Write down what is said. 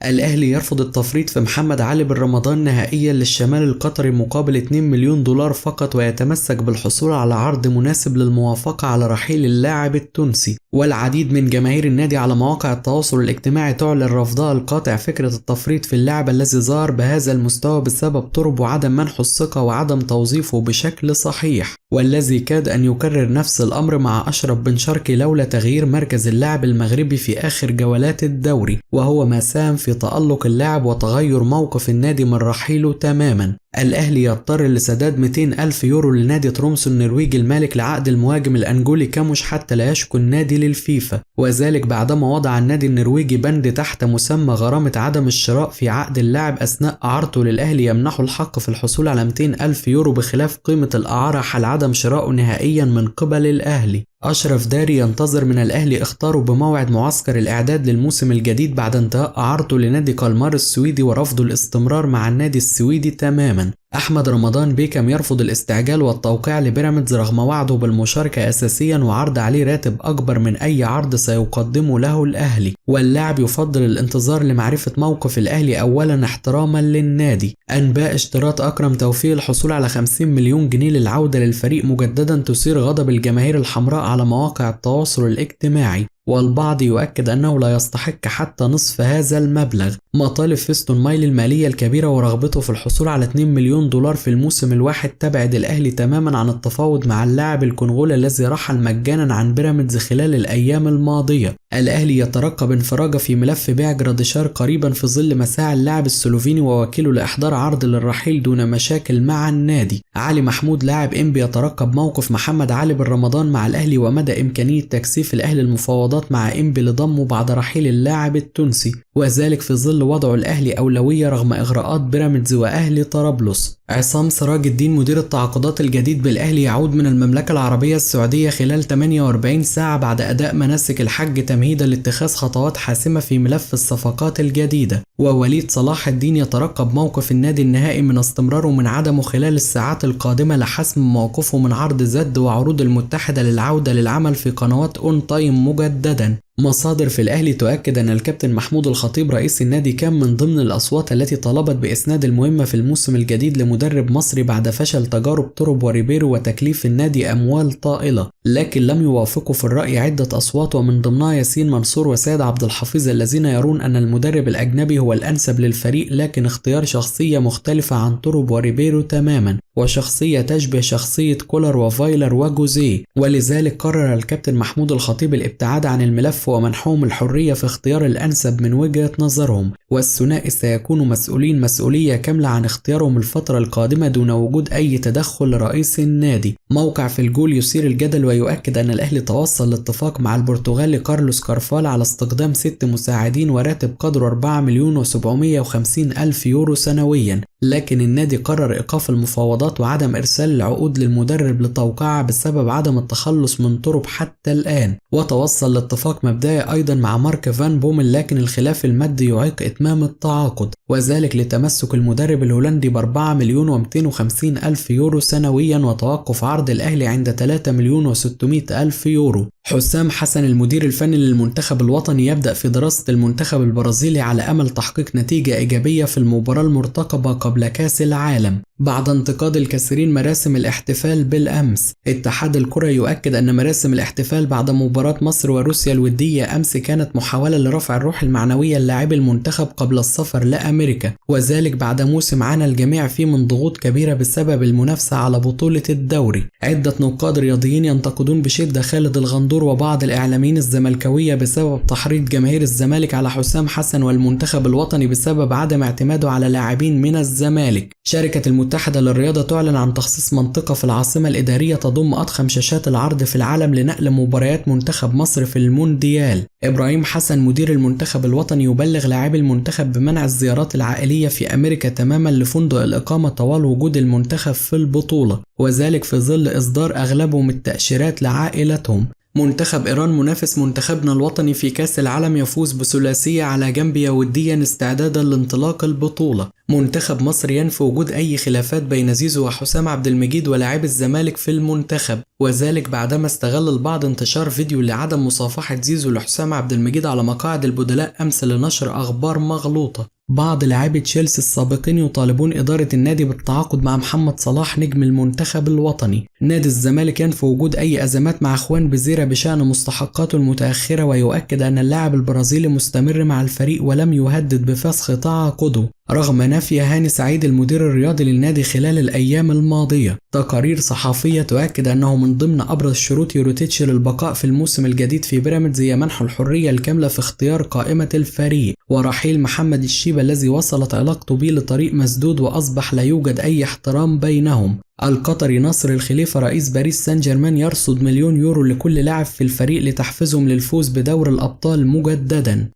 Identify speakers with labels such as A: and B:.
A: الأهلي يرفض التفريط في محمد علي بن رمضان نهائيا للشمال القطري مقابل 2 مليون دولار فقط، ويتمسك بالحصول على عرض مناسب للموافقة على رحيل اللاعب التونسي. والعديد من جماهير النادي على مواقع التواصل الاجتماعي تعلن رفضها القاطع فكرة التفريط في اللاعب الذي ظهر بهذا المستوى بسبب طرب وعدم منحه الثقة وعدم توظيفه بشكل صحيح، والذي كاد أن يكرر نفس الأمر مع أشرف بن شرقي لولا تغيير مركز اللاعب المغربي في آخر جولات الدوري، وهو ما ساهم في تألق اللاعب وتغير موقف النادي من رحيله تماما. الأهلي يضطر لسداد 200 ألف يورو لنادي ترومسو النرويجي المالك لعقد المهاجم الأنجولي كاموش حتى لا يشكو النادي للفيفا، وذلك بعدما وضع النادي النرويجي بند تحت مسمى غرامة عدم الشراء في عقد اللاعب أثناء إعارته للأهلي يمنحه الحق في الحصول على 200 ألف يورو بخلاف قيمة الإعارة حال عدم شرائه نهائيا من قبل الأهلي. أشرف داري ينتظر من الأهلي اختاره بموعد معسكر الإعداد للموسم الجديد بعد انتهاء إعارته لنادي كالمار السويدي ورفضه الاستمرار مع النادي السويدي تماما. أحمد رمضان بيكم يرفض الاستعجال والتوقيع لبيراميدز رغم وعده بالمشاركة أساسيا وعرض عليه راتب أكبر من أي عرض سيقدمه له الأهلي، واللاعب يفضل الانتظار لمعرفة موقف الأهلي أولا احتراما للنادي. أنباء اشتراط أكرم توفيق الحصول على 50 مليون جنيه للعودة للفريق مجددا تثير غضب الجماهير الحمراء على مواقع التواصل الاجتماعي، والبعض يؤكد أنه لا يستحق حتى نصف هذا المبلغ. مطالب فيستون مايلي المالية الكبيرة ورغبته في الحصول على 2 مليون دولار في الموسم الواحد تبعد الأهلي تماما عن التفاوض مع اللاعب الكونغولي الذي رحل مجانا عن بيراميدز خلال الأيام الماضية. الأهلي يترقب انفراجة في ملف بيع جراديشار قريبا في ظل مساعي اللاعب السلوفيني ووكيله لإحضار عرض للرحيل دون مشاكل مع النادي. علي محمود لاعب إنبي يترقب موقف محمد علي بن رمضان مع الأهلي ومدى إمكانية تكثيف الأهلي المفاوضات مع إنبي لضمه بعد رحيل اللاعب التونسي، وذلك في ظل وضعه الأهلي أولوية رغم إغراءات بيراميدز وأهلي طرابلس. عصام سراج الدين مدير التعاقدات الجديد بالأهلي يعود من المملكة العربية السعودية خلال 48 ساعة بعد أداء مناسك الحج تمهيدا لاتخاذ خطوات حاسمة في ملف الصفقات الجديدة. ووليد صلاح الدين يترقب موقف النادي النهائي من استمراره من عدمه خلال الساعات القادمة لحسم موقفه من عرض زد وعروض المتحدة للعودة للعمل في قنوات أون تايم مجددا. مصادر في الأهلي تؤكد أن الكابتن محمود الخطيب رئيس النادي كان من ضمن الأصوات التي طلبت بإسناد المهمة في الموسم الجديد لمدرب مصري بعد فشل تجارب تورب وريبيرو وتكليف النادي أموال طائلة، لكن لم يوافقوا في الرأي عدة أصوات ومن ضمنها ياسين منصور وسيد عبد الحفيظ الذين يرون أن المدرب الأجنبي هو الأنسب للفريق، لكن اختيار شخصية مختلفة عن تورب وريبيرو تماما وشخصية تشبه شخصية كولر وفايلر وجوزيه، ولذلك قرر الكابتن محمود الخطيب الابتعاد عن الملف ومنحهم الحرية في اختيار الأنسب من وجهة نظرهم، والثنائي سيكونوا مسؤولين مسؤولية كاملة عن اختيارهم الفترة القادمة دون وجود أي تدخل رئيس النادي. موقع في الجول يثير الجدل ويؤكد أن الأهلي توصل لاتفاق مع البرتغالي كارلوس كارفال على استخدام 6 مساعدين وراتب قدره 4,750,000 يورو سنويا، لكن النادي قرر إيقاف المفاوضات وعدم إرسال العقود للمدرب لتوقيعها بسبب عدم التخلص من تورب حتى الآن. وتوصل لاتفاق مبدئي أيضا مع مارك فان بومل، لكن الخلاف المادي يعيق إتمام التعاقد، وذلك لتمسك المدرب الهولندي ب4,250,000 يورو سنويا وتوقف عرض الأهلي عند 3,600,000 يورو. حسام حسن المدير الفني للمنتخب الوطني يبدأ في دراسة المنتخب البرازيلي على أمل تحقيق نتيجة إيجابية في المباراة المرتقبة قبل كأس العالم بعد انتقاد الكثيرين مراسم الاحتفال بالأمس. اتحاد الكرة يؤكد أن مراسم الاحتفال بعد مباراة مصر وروسيا الودية أمس كانت محاولة لرفع الروح المعنوية للاعبي المنتخب قبل السفر لأمريكا، وذلك بعد موسم عانى الجميع فيه من ضغوط كبيرة بسبب المنافسة على بطولة الدوري. عدة نقاد رياضيين ينتقدون بشدة خالد الغندور وبعض الإعلاميين الزملكاوية بسبب تحريض جماهير الزمالك على حسام حسن والمنتخب الوطني بسبب عدم اعتماده على لاعبين من الزمالك. شركة المتحدة للرياضة تعلن عن تخصيص منطقة في العاصمة الإدارية تضم أضخم شاشات العرض في العالم لنقل مباريات منتخب مصر في المونديال. إبراهيم حسن مدير المنتخب الوطني يبلغ لاعبي المنتخب بمنع الزيارات العائلية في أمريكا تماما لفندق الإقامة طوال وجود المنتخب في البطولة، وذلك في ظل إصدار أغلبهم التأشيرات لعائلتهم. منتخب إيران منافس منتخبنا الوطني في كأس العالم يفوز بثلاثية على جامبيا وديا استعدادا لانطلاق البطولة. منتخب مصر ينفي وجود أي خلافات بين زيزو وحسام عبد المجيد ولاعب الزمالك في المنتخب، وذلك بعدما استغل البعض انتشار فيديو لعدم مصافحة زيزو لحسام عبد المجيد على مقاعد البدلاء أمس لنشر أخبار مغلوطة. بعض لاعبي تشيلسي السابقين يطالبون إدارة النادي بالتعاقد مع محمد صلاح نجم المنتخب الوطني. نادي الزمالك ينفي وجود أي أزمات مع إخوان بزيرة بشأن مستحقاته المتأخرة، ويؤكد أن اللاعب البرازيلي مستمر مع الفريق ولم يهدد بفسخ تعاقده، رغم نفي هاني سعيد المدير الرياضي للنادي خلال الأيام الماضية. تقارير صحفية تؤكد أنه من ضمن أبرز شروط يوروتيتش للبقاء في الموسم الجديد في بيراميدز هي منح الحرية الكاملة في اختيار قائمة الفريق، ورحيل محمد الشيبة الذي وصلت علاقته به لطريق مسدود وأصبح لا يوجد أي احترام بينهم. القطري ناصر الخليفة رئيس باريس سان جيرمان يرصد $1,000,000 لكل لاعب في الفريق لتحفيزهم للفوز بدور الأبطال مجددا.